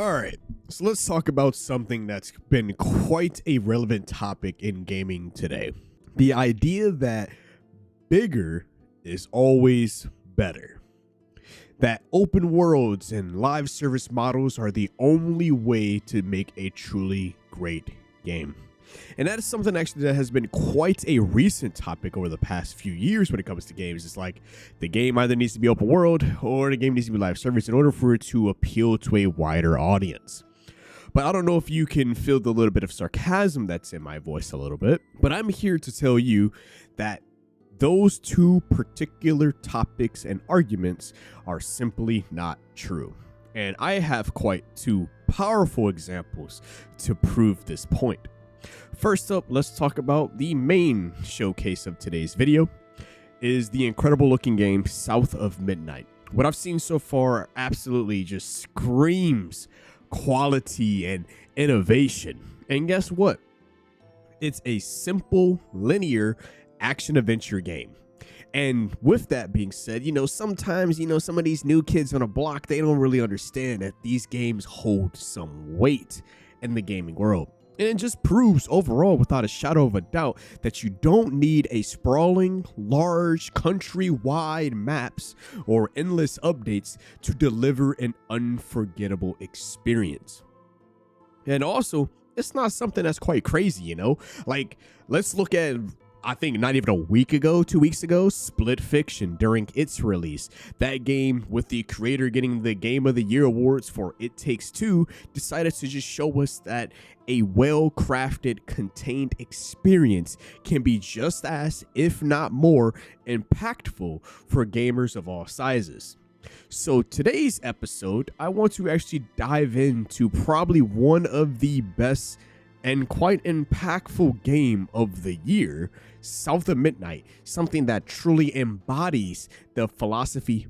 All right, so let's talk about something that's been quite a relevant topic in gaming today. The idea that bigger is always better. That open worlds and live service models are the only way to make a truly great game. And that is something actually that has been quite a recent topic over the past few years when it comes to games. It's like the game either needs to be open world or the game needs to be live service in order for it to appeal to a wider audience. But I don't know if you can feel the little bit of sarcasm that's in my voice a little bit, but I'm here to tell you that those two particular topics and arguments are simply not true. And I have quite two powerful examples to prove this point. First up, let's talk about the main showcase of today's video, is the incredible looking game South of Midnight. What I've seen so far absolutely just screams quality and innovation. And guess what? It's a simple, linear action-adventure game. And with that being said, sometimes, some of these new kids on a block, they don't really understand that these games hold some weight in the gaming world. And it just proves overall, without a shadow of a doubt, that you don't need a sprawling, large, country-wide maps or endless updates to deliver an unforgettable experience. And also, it's not something that's quite crazy, Like, let's look at, I think not even a week ago, 2 weeks ago, Split Fiction during its release. That game, with the creator getting the Game of the Year awards for It Takes Two, decided to just show us that a well-crafted, contained experience can be just as, if not more, impactful for gamers of all sizes. So today's episode, I want to actually dive into probably one of the best and quite impactful game of the year, South of Midnight, something that truly embodies the philosophy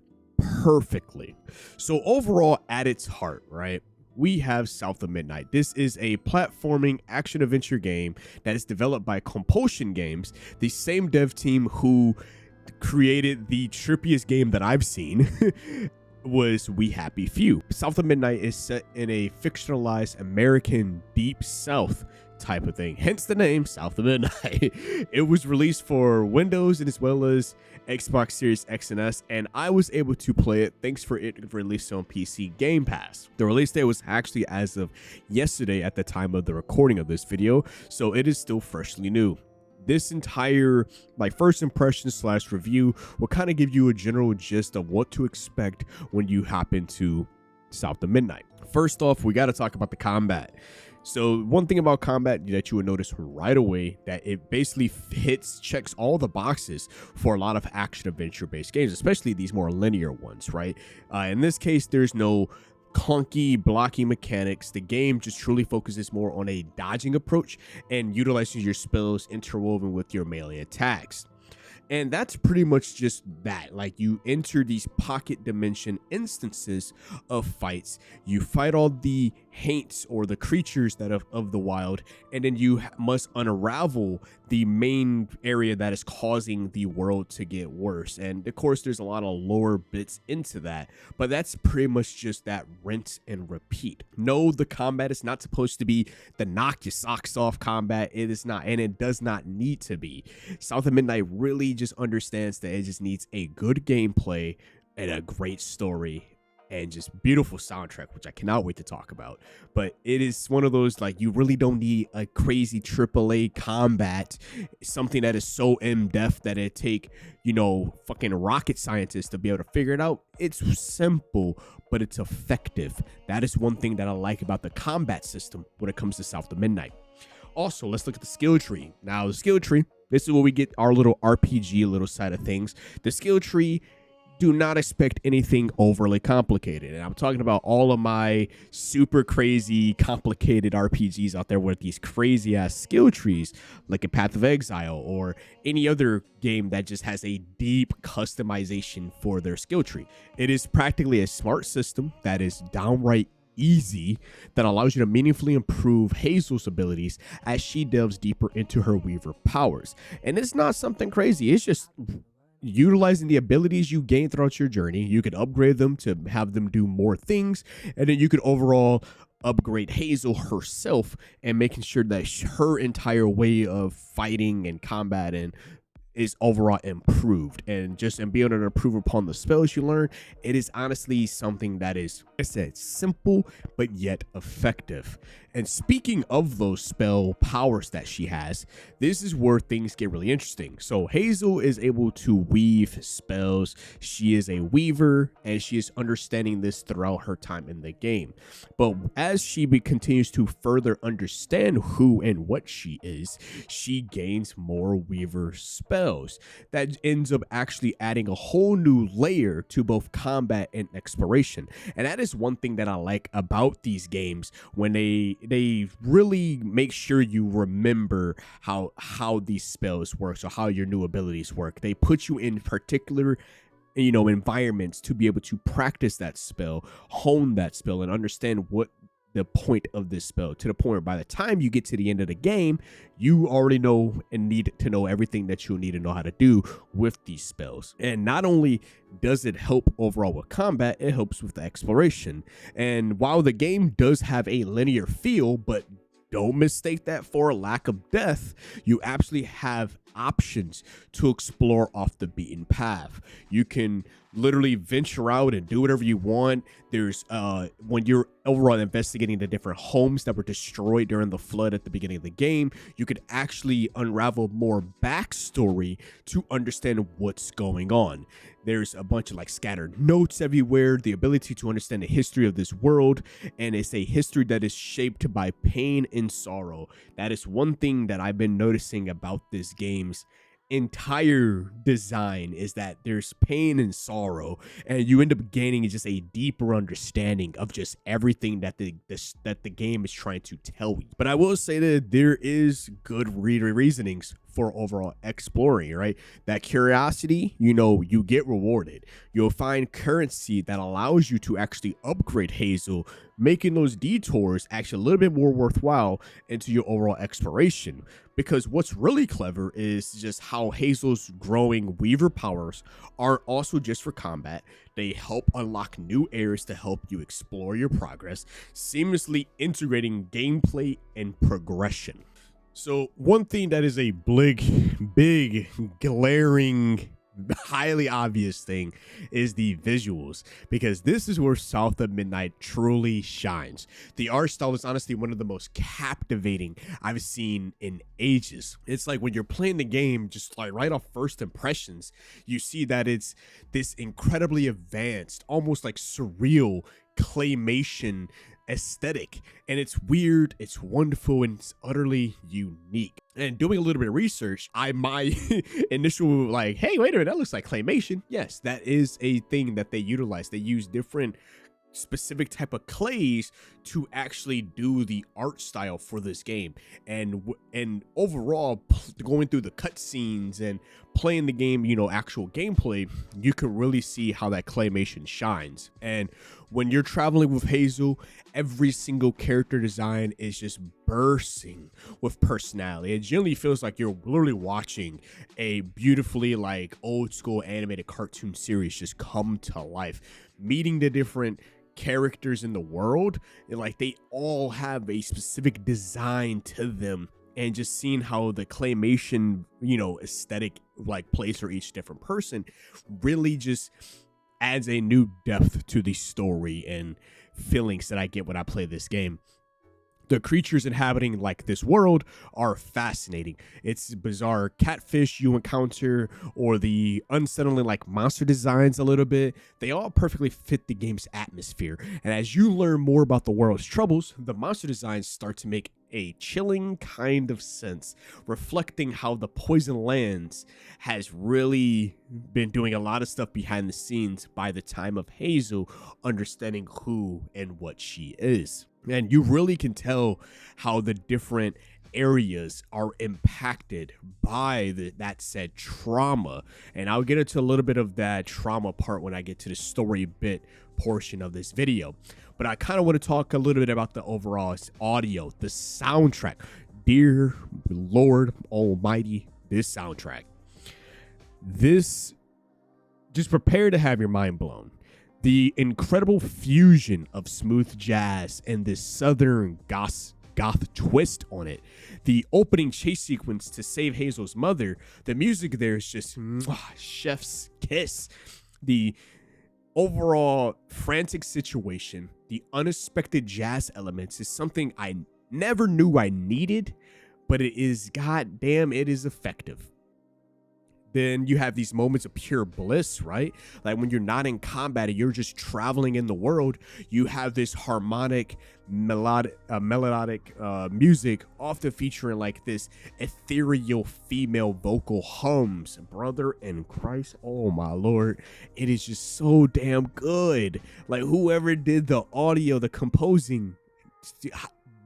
perfectly. So overall, at its heart, right, we have South of Midnight. This is a platforming action-adventure game that is developed by Compulsion Games, the same dev team who created the trippiest game that I've seen, was We Happy Few. South of Midnight is set in a fictionalized American Deep South type of thing, hence the name South of Midnight. It was released for Windows and as well as Xbox Series X and S, and I was able to play it thanks for it released on PC Game Pass. The release date was actually as of yesterday at the time of the recording of this video, so it is still freshly new. This entire first impression / review will kind of give you a general gist of what to expect when you hop into South of Midnight. First off, we got to talk about the combat. So one thing about combat that you would notice right away, that it basically checks all the boxes for a lot of action adventure based games, especially these more linear ones, right? In this case, there's no clunky blocking mechanics. The game just truly focuses more on a dodging approach and utilizing your spells interwoven with your melee attacks. And that's pretty much just that. Like, you enter these pocket dimension instances of fights. You fight all the haints or the creatures that of the wild, and then you must unravel the main area that is causing the world to get worse. And of course, there's a lot of lore bits into that, but that's pretty much just that rinse and repeat. No, the combat is not supposed to be the knock your socks off combat. It is not, and it does not need to be. South of Midnight really just understands that it just needs a good gameplay and a great story and just beautiful soundtrack, which I cannot wait to talk about. But it is one of those, like, you really don't need a crazy AAA combat, something that is so in-depth that it take, fucking rocket scientists to be able to figure it out. It's simple, but it's effective. That is one thing that I like about the combat system when it comes to South of Midnight. Also, let's look at the skill tree. Now, the skill tree, this is where we get our little RPG little side of things. The skill tree, do not expect anything overly complicated. And I'm talking about all of my super crazy complicated RPGs out there with these crazy ass skill trees, like a Path of Exile or any other game that just has a deep customization for their skill tree. It is practically a smart system that is downright easy, that allows you to meaningfully improve Hazel's abilities as she delves deeper into her Weaver powers. And it's not something crazy. It's just utilizing the abilities you gain throughout your journey, you can upgrade them to have them do more things, and then you could overall upgrade Hazel herself and making sure that her entire way of fighting and combat and is overall improved, and just and being able to improve upon the spells you learn. It is honestly something that is, like I said, simple but yet effective. And speaking of those spell powers that she has, this is where things get really interesting. So Hazel is able to weave spells. She is a weaver, and she is understanding this throughout her time in the game. But as she continues to further understand who and what she is, she gains more weaver spells. That ends up actually adding a whole new layer to both combat and exploration. And that is one thing that I like about these games, when they really make sure you remember how these spells work, so how your new abilities work. They put you in particular environments to be able to practice that spell, hone that spell, and understand what the point of this spell, to the point where by the time you get to the end of the game, you already know and need to know everything that you'll need to know how to do with these spells. And not only does it help overall with combat, it helps with the exploration. And while the game does have a linear feel, but don't mistake that for a lack of depth, you absolutely have options to explore off the beaten path. You can literally venture out and do whatever you want. There's when you're overall investigating the different homes that were destroyed during the flood at the beginning of the game, you could actually unravel more backstory to understand what's going on. There's a bunch of like scattered notes everywhere, the ability to understand the history of this world, and it's a history that is shaped by pain and sorrow. That is one thing that I've been noticing about this game's entire design, is that there's pain and sorrow, and you end up gaining just a deeper understanding of just everything that the game is trying to tell you. But I will say that there is good reasonings for overall exploring, right? That curiosity, you get rewarded. You'll find currency that allows you to actually upgrade Hazel, making those detours actually a little bit more worthwhile into your overall exploration. Because what's really clever is just how Hazel's growing weaver powers are also just for combat. They help unlock new areas to help you explore your progress, seamlessly integrating gameplay and progression. So one thing that is a big, glaring, highly obvious thing is the visuals, because this is where South of Midnight truly shines. The art style is honestly one of the most captivating I've seen in ages. It's like when you're playing the game, just like right off first impressions, you see that it's this incredibly advanced, almost like surreal claymation aesthetic, and it's weird, it's wonderful, and it's utterly unique. And doing a little bit of research, my initial like, hey, wait a minute, that looks like claymation. Yes, that is a thing that they utilize. They use different specific type of clays to actually do the art style for this game, and overall going through the cutscenes and playing the game, actual gameplay, you can really see how that claymation shines. And when you're traveling with Hazel, every single character design is just bursting with personality. It generally feels like you're literally watching a beautifully like old school animated cartoon series just come to life, meeting the different characters in the world, and like they all have a specific design to them, and just seeing how the claymation aesthetic like plays for each different person really just adds a new depth to the story and feelings that I get when I play this game. The creatures inhabiting like this world are fascinating. It's bizarre catfish you encounter, or the unsettling like monster designs a little bit. They all perfectly fit the game's atmosphere. And as you learn more about the world's troubles, the monster designs start to make a chilling kind of sense, reflecting how the Poison Lands has really been doing a lot of stuff behind the scenes by the time of Hazel understanding who and what she is. And you really can tell how the different areas are impacted by that said trauma. And I'll get into a little bit of that trauma part when I get to the story bit portion of this video. But I kind of want to talk a little bit about the overall audio, the soundtrack. Dear Lord Almighty, this soundtrack. This just prepare to have your mind blown. The incredible fusion of smooth jazz and this southern goth twist on it. The opening chase sequence to save Hazel's mother, the music there is just chef's kiss. The overall frantic situation, the unexpected jazz elements is something I never knew I needed, but it is goddamn, it is effective. Then you have these moments of pure bliss, right? Like when you're not in combat and you're just traveling in the world, you have this harmonic, melodic music, often featuring like this ethereal female vocal hums. Brother in Christ, oh my Lord, it is just so damn good. Like whoever did the audio, the composing,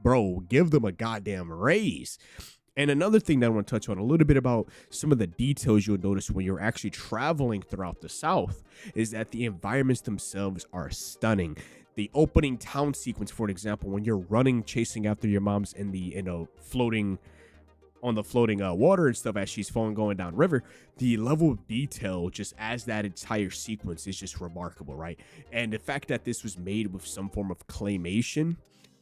bro, give them a goddamn raise. And another thing that I want to touch on a little bit about some of the details you'll notice when you're actually traveling throughout the South is that the environments themselves are stunning. The opening town sequence, for example, when you're running, chasing after your mom's in the, floating water and stuff as she's going down river, the level of detail just as that entire sequence is just remarkable, right? And the fact that this was made with some form of claymation,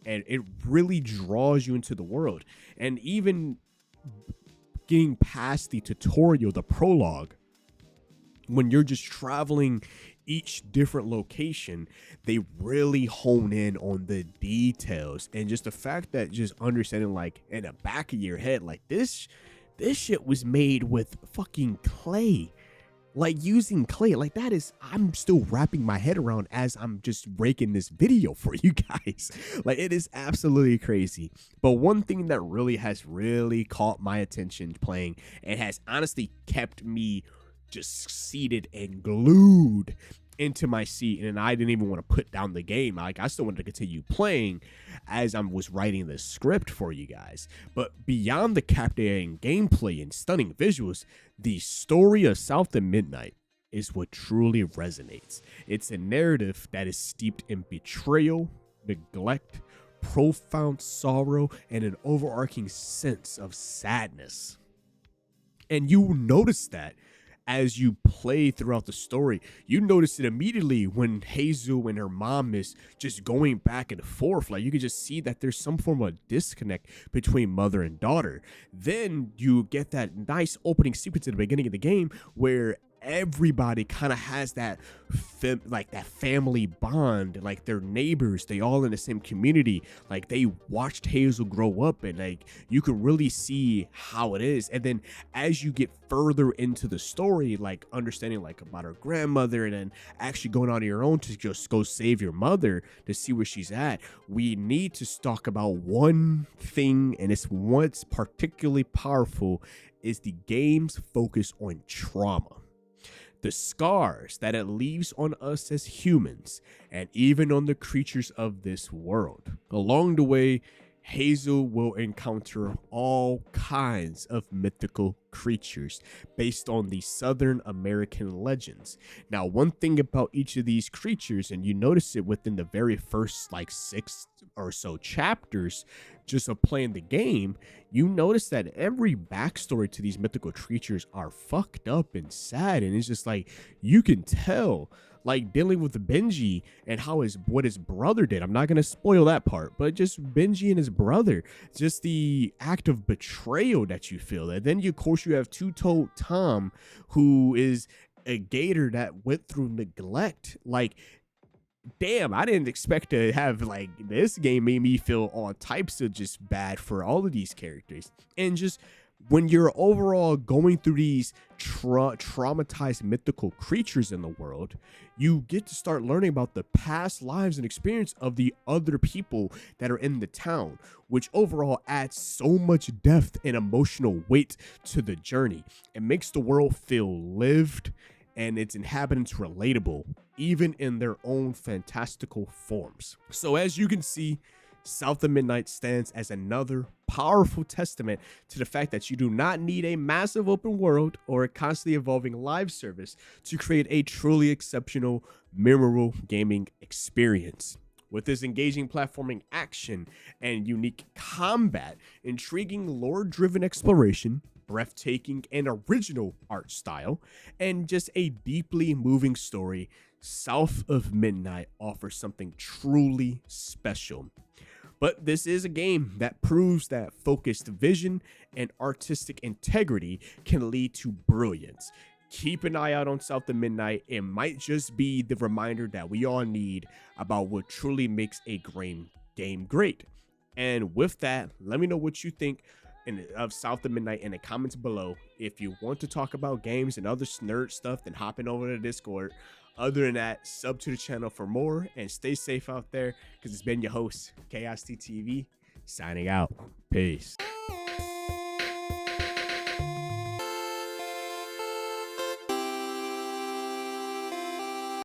and it really draws you into the world. And even getting past the tutorial, the prologue, when you're just traveling each different location, they really hone in on the details. And just the fact that just understanding, like, in the back of your head, like, this shit was made with fucking clay. Like, using clay, like, that is, I'm still wrapping my head around as I'm just breaking this video for you guys. Like, it is absolutely crazy. But one thing that really has caught my attention playing and has honestly kept me just seated and glued into my seat, and I didn't even want to put down the game. Like, I still wanted to continue playing as I was writing the script for you guys. But beyond the captivating gameplay and stunning visuals, the story of South of Midnight is what truly resonates. It's a narrative that is steeped in betrayal, neglect, profound sorrow, and an overarching sense of sadness. And you notice that as you play throughout the story. You notice it immediately when Hazel and her mom is just going back and forth. Like, you can just see that there's some form of disconnect between mother and daughter. Then you get that nice opening sequence at the beginning of the game where everybody kind of has that that family bond, like they're neighbors, they all in the same community, like they watched Hazel grow up, and like you can really see how it is. And then as you get further into the story, like understanding like about her grandmother, and then actually going on your own to just go save your mother to see where she's at, we need to talk about one thing, and it's what's particularly powerful is the game's focus on trauma. The scars that it leaves on us as humans, and even on the creatures of this world. Along the way, Hazel will encounter all kinds of mythical creatures based on the Southern American legends. Now, one thing about each of these creatures, and you notice it within the very first like 6 or so chapters just of playing the game, you notice that every backstory to these mythical creatures are fucked up and sad, and it's just like you can tell, like dealing with Benji and how what his brother did. I'm not gonna spoil that part, but just Benji and his brother, just the act of betrayal that you feel. And then of course you have Two-Toed Tom, who is a gator that went through neglect. Like, damn, I didn't expect to have, like, this game made me feel all types of just bad for all of these characters. And just when you're overall going through these traumatized mythical creatures in the world, you get to start learning about the past lives and experience of the other people that are in the town, which overall adds so much depth and emotional weight to the journey. It makes the world feel lived and its inhabitants relatable, even in their own fantastical forms. So as you can see, South of Midnight stands as another powerful testament to the fact that you do not need a massive open world or a constantly evolving live service to create a truly exceptional, memorable gaming experience. With this engaging platforming action and unique combat, intriguing lore-driven exploration, breathtaking and original art style, and just a deeply moving story, South of Midnight offers something truly special. But this is a game that proves that focused vision and artistic integrity can lead to brilliance. Keep an eye out on South of Midnight. It might just be the reminder that we all need about what truly makes a game great. And with that, let me know what you think of South of Midnight in the comments below. If you want to talk about games and other nerd stuff, then hop in over to Discord. Other than that, sub to the channel for more and stay safe out there, because it's been your host, Chaos TV, signing out. Peace.